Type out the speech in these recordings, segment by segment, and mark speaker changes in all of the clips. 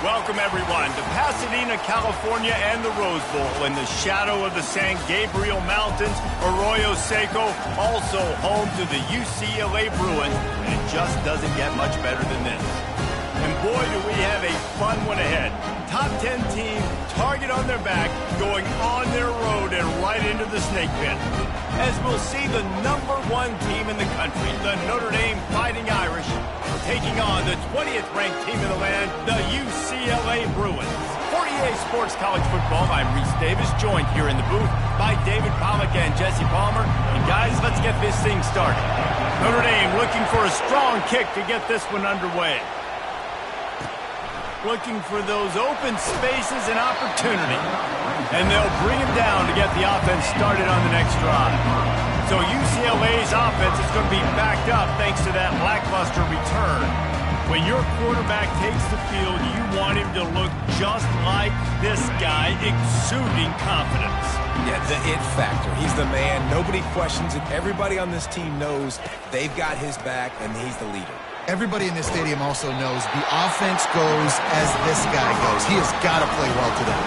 Speaker 1: Welcome, everyone, to Pasadena, California and the Rose Bowl in the shadow of the San Gabriel Mountains. Arroyo Seco, also home to the UCLA Bruins, and it just doesn't get much better than this. And boy, do we have a fun one ahead. Top 10 team, target on their back, going on their road and right into the snake pit. As we'll see the #1 team in the country, the Notre Dame Fighting Irish, taking on the 20th ranked team in the land, the UCLA Bruins. For EA Sports College Football, I'm Reese Davis, joined here in the booth by David Pollack and Jesse Palmer. And guys, let's get this thing started. Notre Dame looking for a strong kick to get this one underway. Looking for those open spaces and opportunity. And they'll bring him down to get the offense started on the next drive. So UCLA's offense is going to be backed up thanks to that lackluster return. When your quarterback takes the field, you want him to look just like this guy, exuding confidence.
Speaker 2: Yeah, the it factor. He's the man. Nobody questions it. Everybody on this team knows they've got his back, and he's the leader.
Speaker 3: Everybody in this stadium also knows the offense goes as this guy goes. He has got to play well today.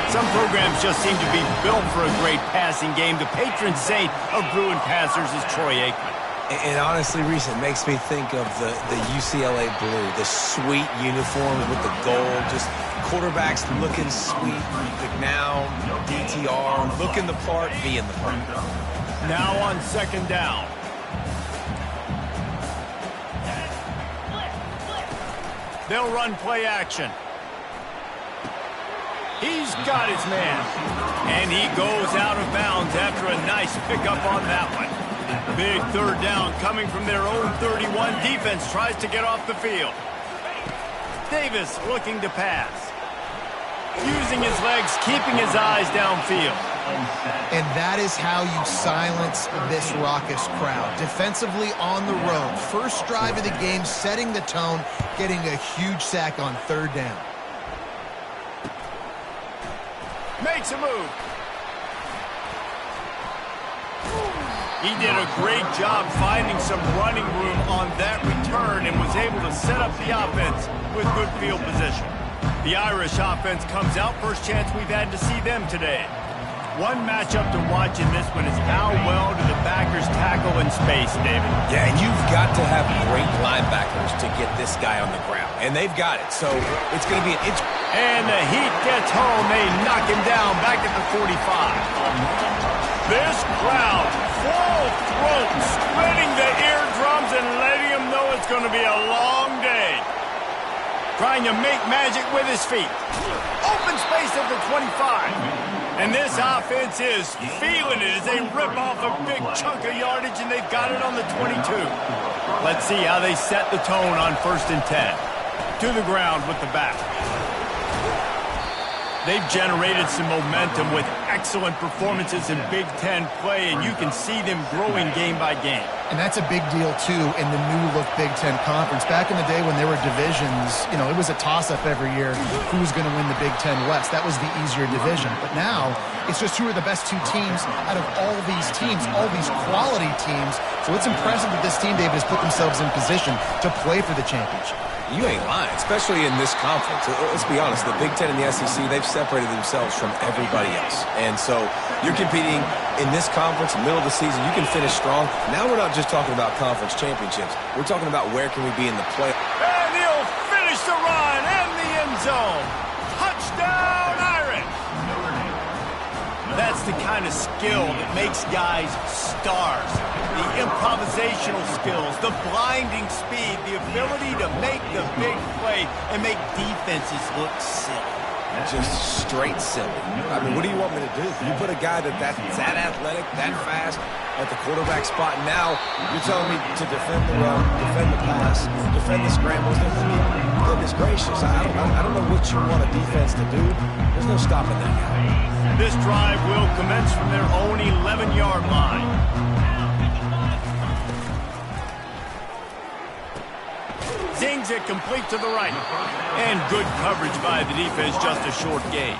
Speaker 1: Some programs just seem to be built for a great passing game. The patron saint of Bruin passers is Troy Aikman.
Speaker 2: And honestly, Reese, it makes me think of the UCLA blue, the sweet uniforms with the gold, just quarterbacks looking sweet. Now, DTR, looking the part, being the part.
Speaker 1: Now on second down. They'll run play action. He's got his man. And he goes out of bounds after a nice pickup on that one. Big third down coming from their own 31. Defense tries to get off the field. Davis looking to pass. Using his legs, keeping his eyes downfield.
Speaker 3: And that is how you silence this raucous crowd. Defensively on the road. First drive of the game, setting the tone, getting a huge sack on third down.
Speaker 1: Makes a move. He did a great job finding some running room on that return and was able to set up the offense with good field position. The Irish offense comes out. First chance we've had to see them today. One matchup to watch in this one is how well do the backers tackle in space, David?
Speaker 2: Yeah, and you've got to have great linebackers to get this guy on the ground. And they've got it, so it's going to be an inch.
Speaker 1: And the heat gets home. They knock him down back at the 45. This crowd, full throat, splitting the eardrums and letting him know it's going to be a long day. Trying to make magic with his feet. Open space at the 25. And this offense is feeling it as they rip off a big chunk of yardage, and they've got it on the 22. Let's see how they set the tone on 1st and 10. To the ground with the back. They've generated some momentum with excellent performances in Big Ten play, and you can see them growing game by game.
Speaker 3: And that's a big deal, too, in the new-look Big Ten Conference. Back in the day when there were divisions, it was a toss-up every year. Who's going to win the Big Ten West? That was the easier division. But now, it's just who are the best two teams out of all these teams, all these quality teams. So it's impressive that this team, David, has put themselves in position to play for the championship.
Speaker 2: You ain't lying, especially in this conference. Let's be honest, the Big Ten and the SEC, they've separated themselves from everybody else. And so you're competing in this conference, middle of the season, you can finish strong. Now we're not just talking about conference championships. We're talking about where can we be in the play.
Speaker 1: And he'll finish the run and the end zone. Touchdown, Irish! That's the kind of skill that makes guys stars. The improvisational skills, the blinding speed, the ability to make the big play and make defenses look silly.
Speaker 2: Just straight silly. I mean, what do you want me to do? You put a guy that's that athletic, that fast at the quarterback spot. Now you're telling me to defend the run, defend the pass, defend the scrambles. I mean, goodness gracious, I don't know what you want a defense to do. There's no stopping that guy.
Speaker 1: This drive will commence from their own 11-yard line. Zings it complete to the right. And good coverage by the defense, just a short gain.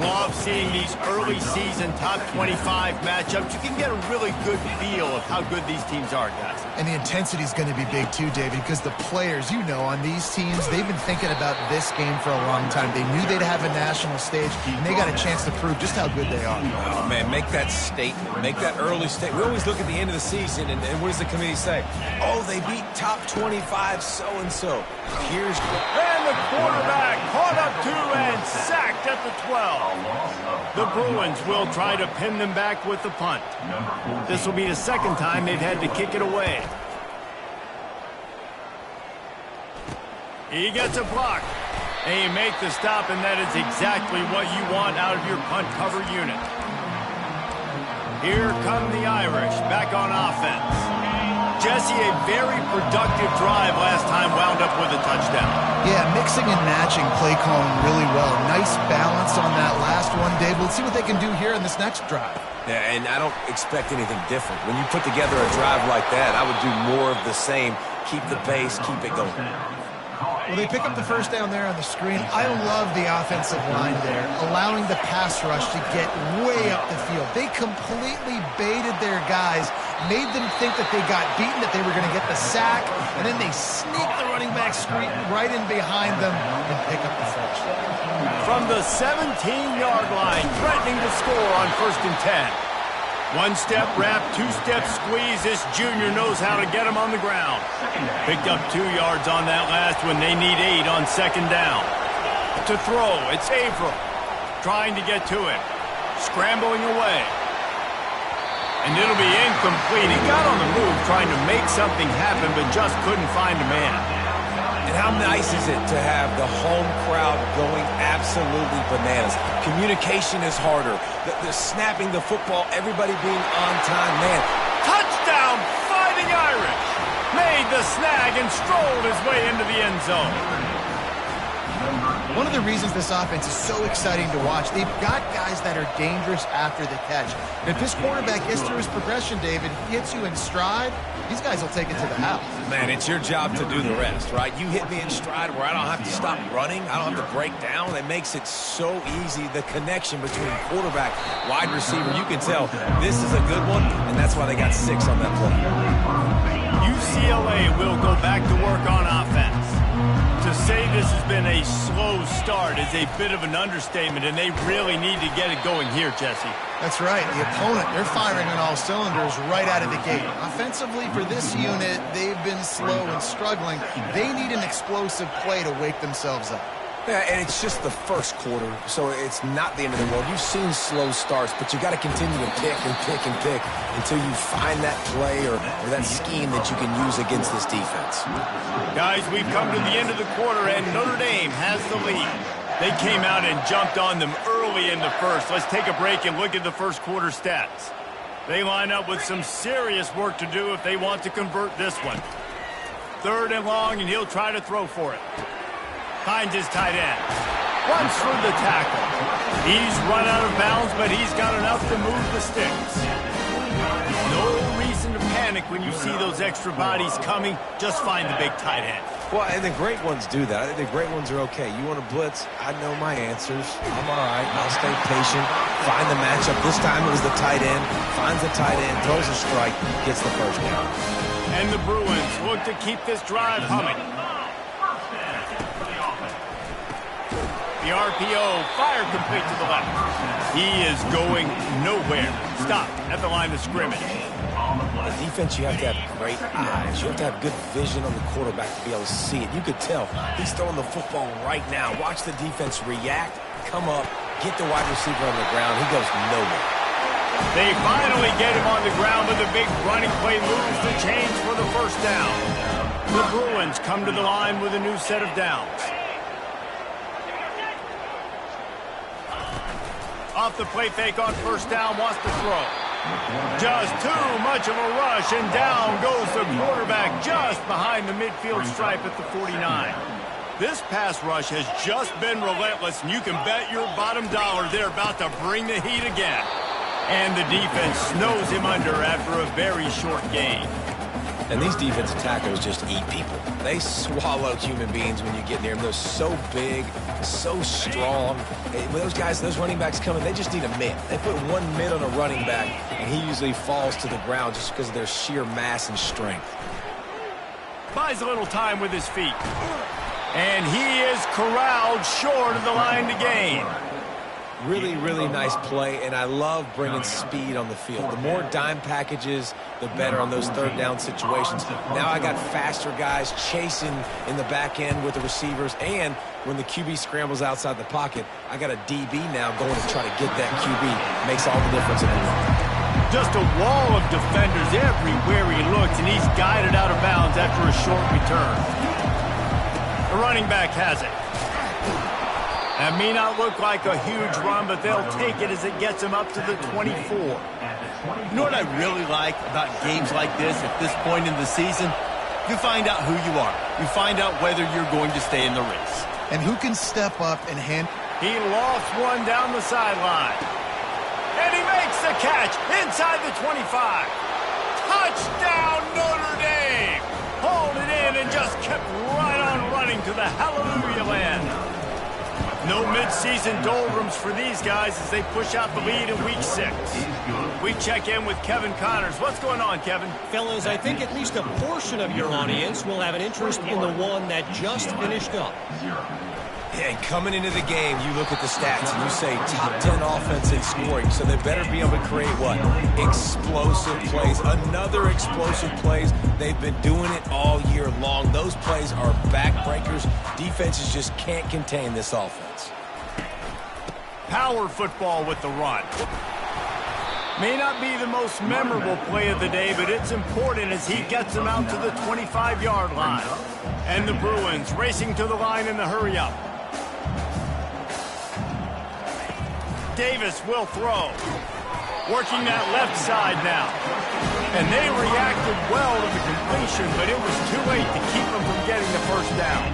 Speaker 1: Love seeing these early season top 25 matchups. You can get a really good feel of how good these teams are, guys.
Speaker 3: And the intensity is going to be big too, David, because the players, on these teams, they've been thinking about this game for a long time. They knew they'd have a national stage, and they got a chance to prove just how good they are.
Speaker 2: Oh, man, make that statement. Make that early statement. We always look at the end of the season, and what does the committee say? Oh, they beat top 25 so-and-so. Here's...
Speaker 1: And the quarterback caught up to and sacked at the 12. The Bruins will try to pin them back with the punt. This will be the second time they've had to kick it away. He gets a block. And you make the stop, and that is exactly what you want out of your punt cover unit. Here come the Irish back on offense. Jesse, a very productive drive last time, wound up with a touchdown.
Speaker 3: Yeah, mixing and matching play calling really well. Nice balance on that last one, Dave. Let's see what they can do here in this next drive.
Speaker 2: Yeah, and I don't expect anything different. When you put together a drive like that, I would do more of the same. Keep the pace, keep it going.
Speaker 3: Well, they pick up the first down there on the screen. I love the offensive line there, allowing the pass rush to get way up the field. They completely baited their guys, made them think that they got beaten, that they were going to get the sack, and then they sneak the running back screen right in behind them and pick up the first.
Speaker 1: From the 17-yard line, threatening to score on 1st and 10. One-step wrap, two-step squeeze. This junior knows how to get him on the ground. Picked up 2 yards on that last one. They need 8 on 2nd down. To throw, it's Averill. Trying to get to him. Scrambling away. And it'll be incomplete. He got on the move trying to make something happen, but just couldn't find a man.
Speaker 2: And how nice is it to have the home crowd going absolutely bananas? Communication is harder. The snapping the football, everybody being on time. Man,
Speaker 1: Touchdown, Fighting Irish. Made the snag and strolled his way into the end zone.
Speaker 3: One of the reasons this offense is so exciting to watch, they've got guys that are dangerous after the catch. And if this quarterback gets through his progression, David, hits you in stride, these guys will take it to the house.
Speaker 2: Man, it's your job to do the rest, right? You hit me in stride where I don't have to stop running. I don't have to break down. It makes it so easy. The connection between quarterback, wide receiver, you can tell this is a good one, and that's why they got 6 on that play.
Speaker 1: UCLA will go back to work on offense. To say this has been a slow start is a bit of an understatement, and they really need to get it going here, Jesse.
Speaker 3: That's right. The opponent, they're firing on all cylinders right out of the gate. Offensively, for this unit, they've been slow and struggling. They need an explosive play to wake themselves up.
Speaker 2: Yeah, and it's just the first quarter, so it's not the end of the world. You've seen slow starts, but you got to continue to pick and pick and pick until you find that play or that scheme that you can use against this defense.
Speaker 1: Guys, we've come to the end of the quarter, and Notre Dame has the lead. They came out and jumped on them early in the first. Let's take a break and look at the first quarter stats. They line up with some serious work to do if they want to convert this one. 3rd and long, and he'll try to throw for it. Finds his tight end. Runs through the tackle. He's run out of bounds, but he's got enough to move the sticks. No reason to panic when you see those extra bodies coming. Just find the big tight end.
Speaker 2: Well, and the great ones do that. I think the great ones are okay. You want to blitz? I know my answers. I'm all right. I'll stay patient. Find the matchup. This time it was the tight end. Finds the tight end, throws a strike, gets the first down.
Speaker 1: And the Bruins look to keep this drive humming. The RPO, fire complete to the left. He is going nowhere. Stop at the line of scrimmage.
Speaker 2: The defense, you have to have great eyes. You have to have good vision on the quarterback to be able to see it. You could tell he's throwing the football right now. Watch the defense react, come up, get the wide receiver on the ground. He goes nowhere.
Speaker 1: They finally get him on the ground with a big running play moves the chains for the first down. The Bruins come to the line with a new set of downs. Off the play fake on first down, wants to throw. Just too much of a rush, and down goes the quarterback just behind the midfield stripe at the 49. This pass rush has just been relentless, and you can bet your bottom dollar they're about to bring the heat again. And the defense snows him under after a very short gain.
Speaker 2: And these defensive tackles just eat people. They swallow human beings when you get near them. They're so big, so strong. When those guys, those running backs come in, they just need a mid. They put one mid on a running back, and he usually falls to the ground just because of their sheer mass and strength.
Speaker 1: Buys a little time with his feet. And he is corralled short of the line to gain.
Speaker 2: Really, really nice play, and I love bringing speed on the field. The more dime packages, the better on those third down situations. Now I got faster guys chasing in the back end with the receivers, and when the QB scrambles outside the pocket, I got a DB now going to try to get that QB. Makes all the difference in the run.
Speaker 1: Just a wall of defenders everywhere he looks, and he's guided out of bounds after a short return. The running back has it. That may not look like a huge run, but they'll take it as it gets him up to the 24.
Speaker 4: You know what I really like about games like this at this point in the season? You find out who you are. You find out whether you're going to stay in the race.
Speaker 3: And who can step up and hand...
Speaker 1: He lost one down the sideline. And he makes the catch inside the 25. Touchdown, Notre Dame! Hauled it in and just kept right on running to the hallelujah land. No midseason doldrums for these guys as they push out the lead in Week 6. We check in with Kevin Connors. What's going on, Kevin?
Speaker 5: Fellas, I think at least a portion of your audience will have an interest in the one that just finished up.
Speaker 2: And coming into the game, you look at the stats and you say top 10 offense in scoring, so they better be able to create what? Explosive plays. Another explosive plays. They've been doing it all year long. Those plays are backbreakers. Defenses just can't contain this offense.
Speaker 1: Power football with the run. May not be the most memorable play of the day, but it's important as he gets them out to the 25-yard line. And the Bruins racing to the line in the hurry-up. Davis will throw. Working that left side now. And they reacted well to the completion, but it was too late to keep them from getting the first down.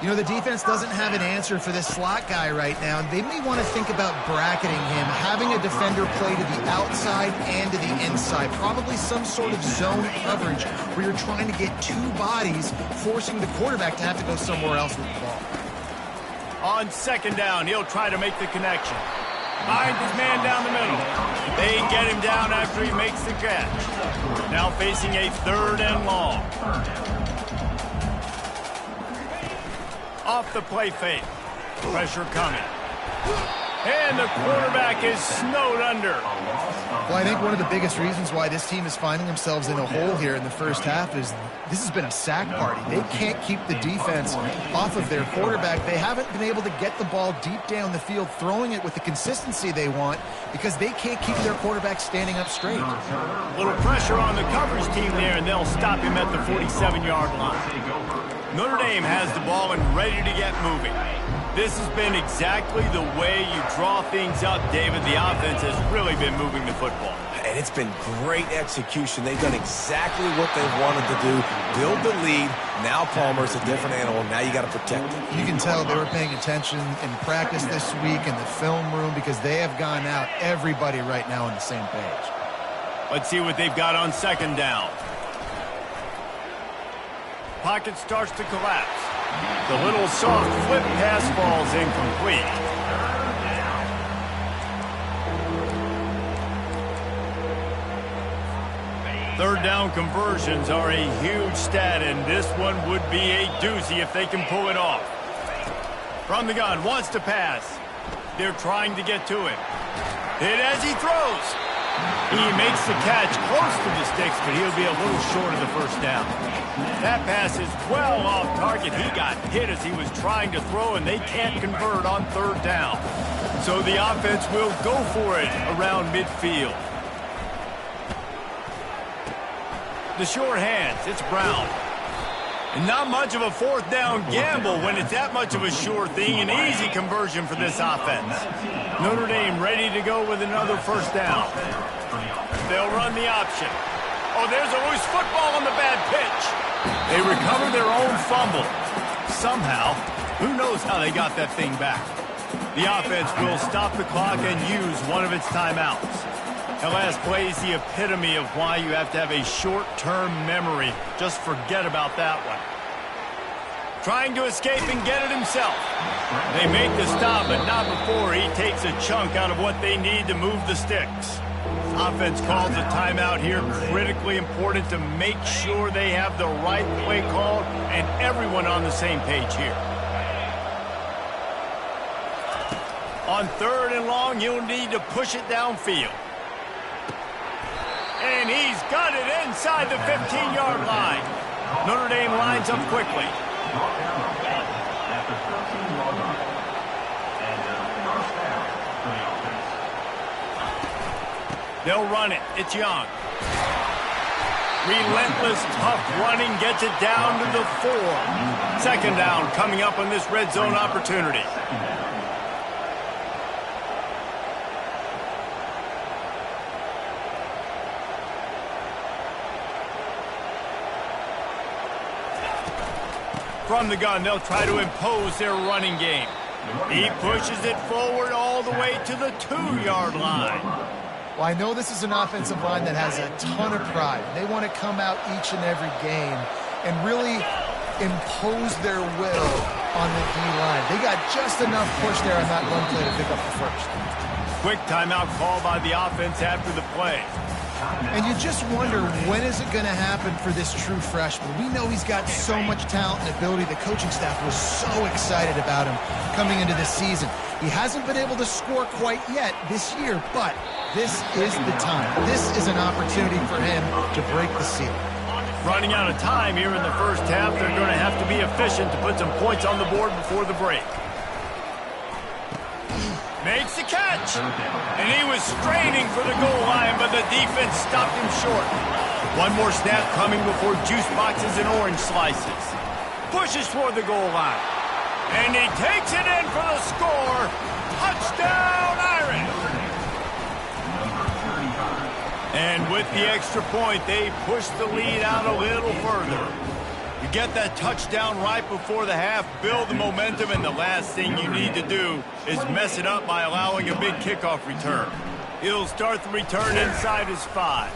Speaker 3: You know, the defense doesn't have an answer for this slot guy right now. They may want to think about bracketing him, having a defender play to the outside and to the inside. Probably some sort of zone coverage where you're trying to get two bodies, forcing the quarterback to have to go somewhere else with the ball.
Speaker 1: On second down, he'll try to make the connection. Finds his man down the middle. They get him down after he makes the catch. Now facing a third and long. Off the play fake. Pressure coming. And the quarterback is snowed under.
Speaker 3: Well, I think one of the biggest reasons why this team is finding themselves in a hole here in the first half is this has been a sack party. They can't keep the defense off of their quarterback. They haven't been able to get the ball deep down the field, throwing it with the consistency they want because they can't keep their quarterback standing up straight.
Speaker 1: Little pressure on the coverage team there, and they'll stop him at the 47-yard line. Notre Dame has the ball and ready to get moving. This has been exactly the way you draw things up, David. The offense has really been moving the football.
Speaker 2: And it's been great execution. They've done exactly what they wanted to do. Build the lead. Now Palmer's a different animal. Now you got to protect him.
Speaker 3: You can tell they were paying attention in practice this week in the film room because they have gone out, everybody right now on the same page.
Speaker 1: Let's see what they've got on second down. Pocket starts to collapse. The little soft flip pass falls incomplete. Third down conversions are a huge stat, and this one would be a doozy if they can pull it off. From the gun, wants to pass. They're trying to get to him. Hit as he throws. He makes the catch close to the sticks, but he'll be a little short of the first down. That pass is well off target. He got hit as he was trying to throw, and they can't convert on third down. So the offense will go for it around midfield. The short hands, it's Brown. And not much of a fourth down gamble when it's that much of a sure thing. An easy conversion for this offense. Notre Dame ready to go with another first down. They'll run the option. Oh, there's a loose football on the bad pitch. They recover their own fumble. Somehow, who knows how they got that thing back. The offense will stop the clock and use one of its timeouts. The last play is the epitome of why you have to have a short-term memory. Just forget about that one. Trying to escape and get it himself. They make the stop, but not before he takes a chunk out of what they need to move the sticks. Offense calls a timeout here. Critically important to make sure they have the right play called and everyone on the same page here. On 3rd and long, he'll need to push it downfield. And he's got it inside the 15-yard line. Notre Dame lines up quickly. They'll run it. It's Young. Relentless, tough running gets it down to the 4. 2nd down coming up on this red zone opportunity. From the gun, they'll try to impose their running game. He pushes it forward all the way to the 2-yard line.
Speaker 3: Well, I know this is an offensive line that has a ton of pride. They want to come out each and every game and really impose their will on the D-line. They got just enough push there on that one play to pick up the first.
Speaker 1: Quick timeout call by the offense after the play.
Speaker 3: And you just wonder, when is it going to happen for this true freshman? We know he's got so much talent and ability. The coaching staff was so excited about him coming into this season. He hasn't been able to score quite yet this year, but this is the time. This is an opportunity for him to break the seal.
Speaker 1: Running out of time here in the first half. They're going to have to be efficient to put some points on the board before the break. Makes the catch. And he was straining for the goal line, but the defense stopped him short. One more snap coming before juice boxes and orange slices. Pushes toward the goal line. And he takes it in for the score. Touchdown, Irish. And with the extra point, they push the lead out a little further. You get that touchdown right before the half, build the momentum, and the last thing you need to do is mess it up by allowing a big kickoff return. He'll start the return inside his 5.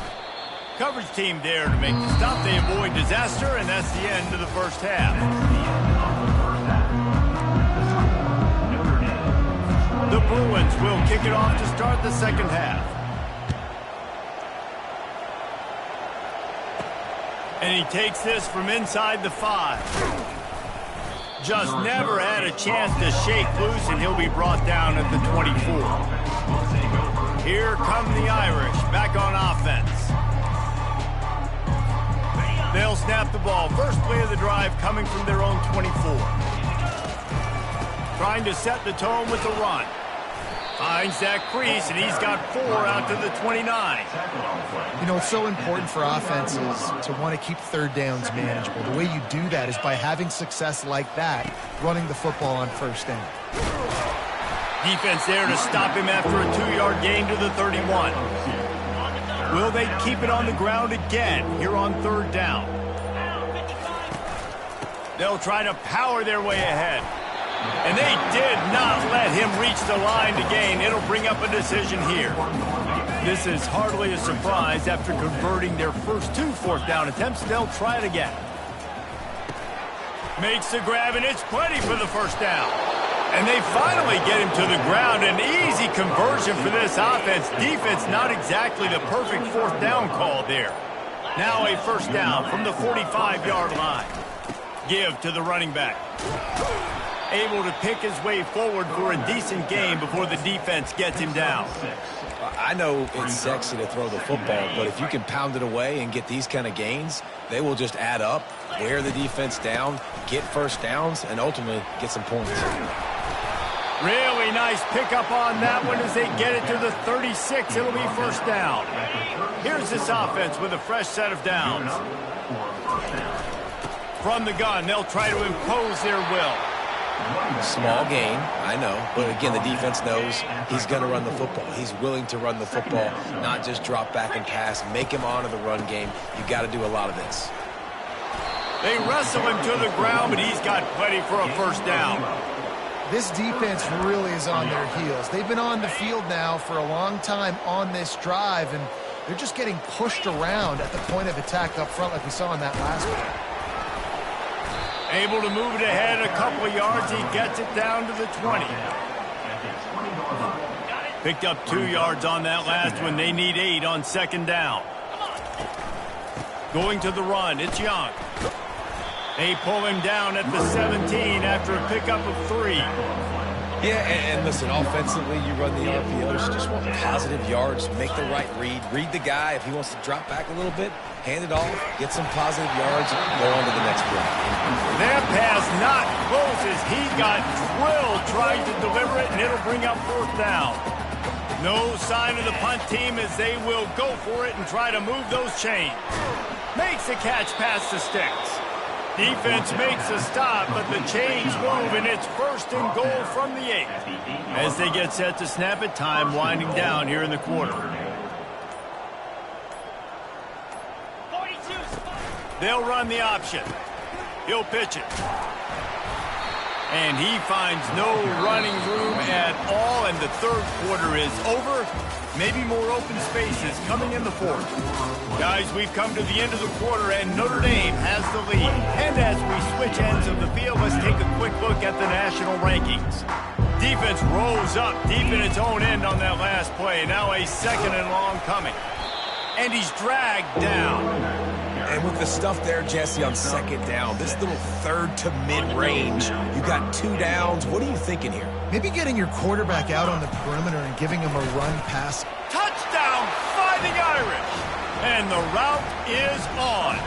Speaker 1: Coverage team there to make the stop. They avoid disaster, and that's the end of the first half. The Bruins will kick it off to start the second half. And he takes this from inside the 5. Just never had a chance to shake loose, and he'll be brought down at the 24. Here come the Irish, back on offense. They'll snap the ball. First play of the drive coming from their own 24. Trying to set the tone with the run. Finds that crease, and he's got 4 out to the 29.
Speaker 3: You know, it's so important for offenses to want to keep third downs manageable. The way you do that is by having success like that, running the football on first down.
Speaker 1: Defense there to stop him after a 2-yard gain to the 31. Will they keep it on the ground again here on 3rd down? They'll try to power their way ahead. And they did not let him reach the line to gain. It'll bring up a decision here. This is hardly a surprise. After converting their first 2 4th down attempts, they'll try it again. Makes the grab, and it's plenty for the first down. And they finally get him to the ground. An easy conversion for this offense. Defense not exactly the perfect 4th down call there. Now a first down from the 45-yard line. Give to the running back. Able to pick his way forward for a decent game before the defense gets him down.
Speaker 2: I know it's sexy to throw the football, but if you can pound it away and get these kind of gains, they will just add up, wear the defense down, get first downs, and ultimately get some points.
Speaker 1: Really nice pickup on that one as they get it to the 36. It'll be first down. Here's this offense with a fresh set of downs. From the gun, they'll try to impose their will.
Speaker 2: Small gain, I know, but again, the defense knows he's going to run the football. He's willing to run the football, not just drop back and pass, make him honor the run game. You got to do a lot of this.
Speaker 1: They wrestle him to the ground, but he's got plenty for a first down.
Speaker 3: This defense really is on their heels. They've been on the field now for a long time on this drive, and they're just getting pushed around at the point of attack up front like we saw in that last one.
Speaker 1: Able to move it ahead a couple of yards. He gets it down to the 20. Picked up 2 yards on that last one. They need 8 on second down. Going to the run. It's Young. They pull him down at the 17 after a pickup of 3.
Speaker 2: Yeah, and listen, offensively, you run the RPOs, just want positive yards, make the right read the guy. If he wants to drop back a little bit, hand it off, get some positive yards, go on to the next play.
Speaker 1: That pass not close as he got drilled trying to deliver it, and it'll bring up 4th down. No sign of the punt team as they will go for it and try to move those chains. Makes the catch past the sticks. Defense makes a stop, but the chains move, and it's 1st and goal from the 8. As they get set to snap it, time winding down here in the quarter. They'll run the option. He'll pitch it. And he finds no running room at all, and the 3rd quarter is over. Maybe more open spaces coming in the 4th. Guys, we've come to the end of the quarter, and Notre Dame has the lead. And as we switch ends of the field, let's take a quick look at the national rankings. Defense rose up deep in its own end on that last play. Now a 2nd and long coming. And he's dragged down.
Speaker 2: And with the stuff there, Jesse, on 2nd down, this little 3rd to mid-range, you got 2 downs. What are you thinking here?
Speaker 3: Maybe getting your quarterback out on the perimeter and giving him a run pass.
Speaker 1: Touchdown, Fighting Irish! And the route is on.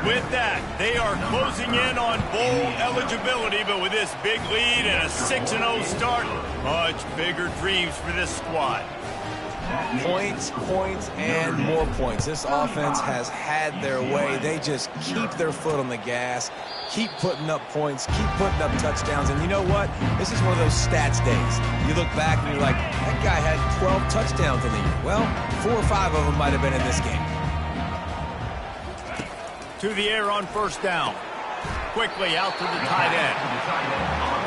Speaker 1: With that, they are closing in on bowl eligibility, but with this big lead and a 6-0 start, much bigger dreams for this squad.
Speaker 2: Points, and more points. This offense has had their way. They just keep their foot on the gas, keep putting up points, keep putting up touchdowns. And you know what? This is one of those stats days. You look back and you're like, that guy had 12 touchdowns in the year. Well, 4 or 5 of them might have been in this game.
Speaker 1: To the air on 1st down. Quickly out to the tight end.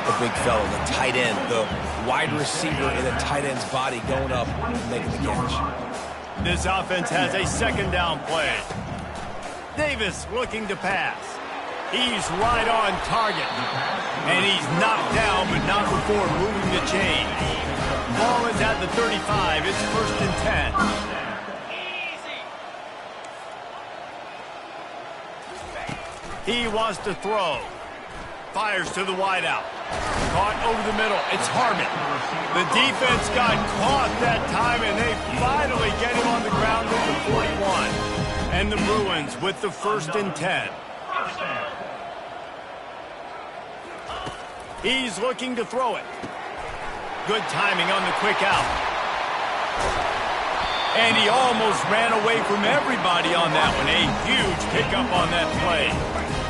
Speaker 2: The big fella, the tight end, the wide receiver in a tight end's body going up and making the catch.
Speaker 1: This offense has a 2nd down play. Davis looking to pass. He's right on target. And he's knocked down, but not before moving the chain. Ball is at the 35. It's 1st and 10. He wants to throw. Fires to the wideout. Caught over the middle. It's Harmon. The defense got caught that time, and they finally get him on the ground with the 41. And the Bruins with the 1st and 10. He's looking to throw it. Good timing on the quick out. And he almost ran away from everybody on that one. A huge pickup on that play.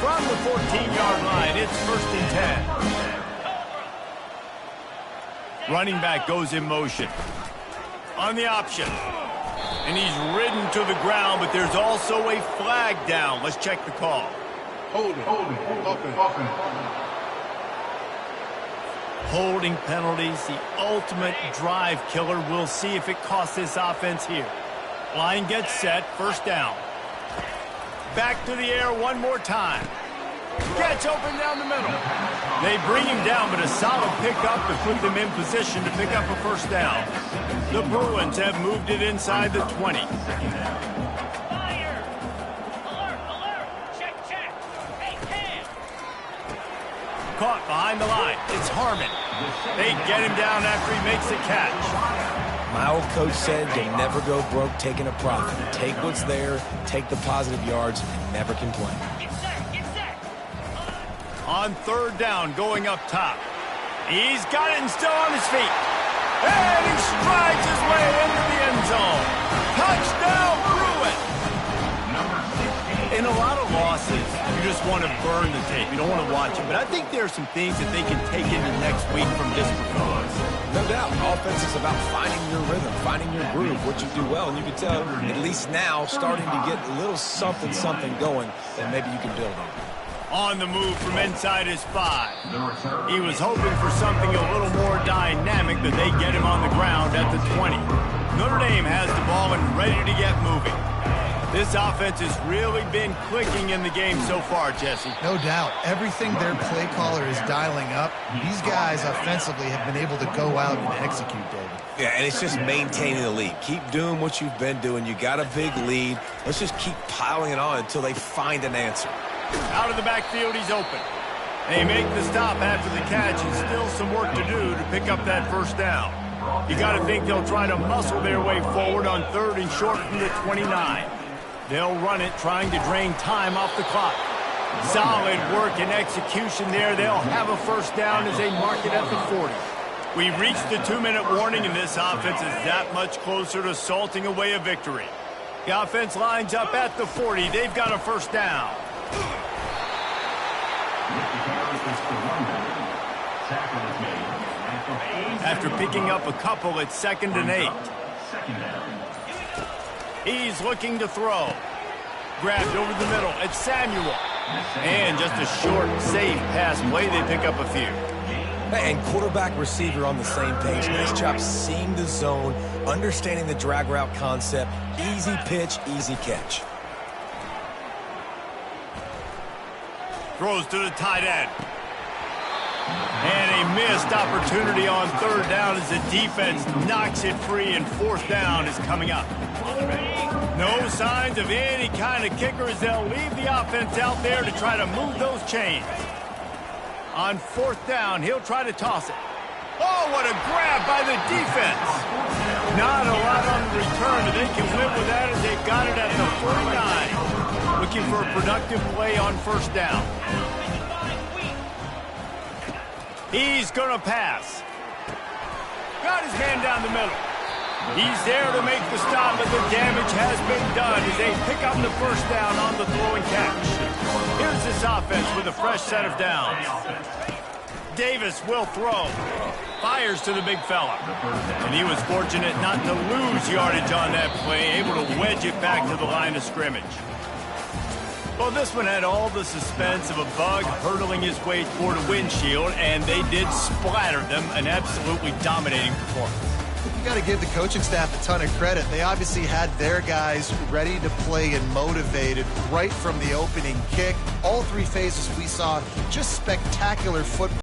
Speaker 1: From the 14-yard line, it's 1st and 10. Running back goes in motion. On the option. And he's ridden to the ground, but there's also a flag down. Let's check the call. Holding penalties, the ultimate drive killer. We'll see if it costs this offense here. Line gets set, 1st down. Back to the air one more time. Gets open down the middle. They bring him down, but a solid pickup to put them in position to pick up a 1st down. The Bruins have moved it inside the 20.
Speaker 6: Fire! Alert! Check! Hey, Cam!
Speaker 1: Caught behind the line. It's Harmon. They get him down after he makes a catch.
Speaker 2: My old coach said you'll never go broke taking a profit. Take what's there, take the positive yards, and never complain.
Speaker 6: Get set!
Speaker 1: On 3rd down, going up top. He's got it and still on his feet. And he strides his way into the end zone. Touchdown, Bruins! In a lot of losses, you just want to burn the tape. You don't want to watch it. But I think there are some things that they can take into next week from this performance.
Speaker 2: No doubt. Offense is about finding your rhythm, finding your groove, what you do well. And you can tell, at least now, starting to get a little something going that maybe you can build on.
Speaker 1: On the move from inside his 5. He was hoping for something a little more dynamic, but they get him on the ground at the 20. Notre Dame has the ball and ready to get moving. This offense has really been clicking in the game so far, Jesse.
Speaker 3: No doubt. Everything their play caller is dialing up, these guys offensively have been able to go out and execute, David.
Speaker 2: Yeah, and it's just maintaining the lead. Keep doing what you've been doing. You got a big lead. Let's just keep piling it on until they find an answer.
Speaker 1: Out of the backfield, he's open. They make the stop after the catch, and still some work to do to pick up that first down. You got to think they'll try to muscle their way forward on 3rd and short from the 29. They'll run it, trying to drain time off the clock. Solid work and execution there. They'll have a first down as they mark it at the 40. We've reached the 2-minute warning, and this offense is that much closer to salting away a victory. The offense lines up at the 40. They've got a first down. After picking up a couple, it's 2nd and 8. He's looking to throw. Grabbed over the middle. It's Samuel. And just a short, safe pass play. They pick up a few.
Speaker 2: And quarterback receiver on the same page. Nice job seeing the zone, understanding the drag route concept. Easy pitch, easy catch.
Speaker 1: Throws to the tight end. And a missed opportunity on 3rd down as the defense knocks it free, and 4th down is coming up. No signs of any kind of kickers. They'll leave the offense out there to try to move those chains. On 4th down, he'll try to toss it. Oh, what a grab by the defense. Not a lot on the return, but they can live with that as they've got it at the 49. Looking for a productive play on 1st down. He's going to pass. Got his man down the middle. He's there to make the stop, but the damage has been done as they pick up the first down on the throw and catch. Here's this offense with a fresh set of downs. Davis will throw. Fires to the big fella. And he was fortunate not to lose yardage on that play, able to wedge it back to the line of scrimmage. Well, this one had all the suspense of a bug hurtling his way toward a windshield, and they did splatter them. An absolutely dominating performance.
Speaker 3: You got to give the coaching staff a ton of credit. They obviously had their guys ready to play and motivated right from the opening kick. All 3 phases we saw just spectacular football.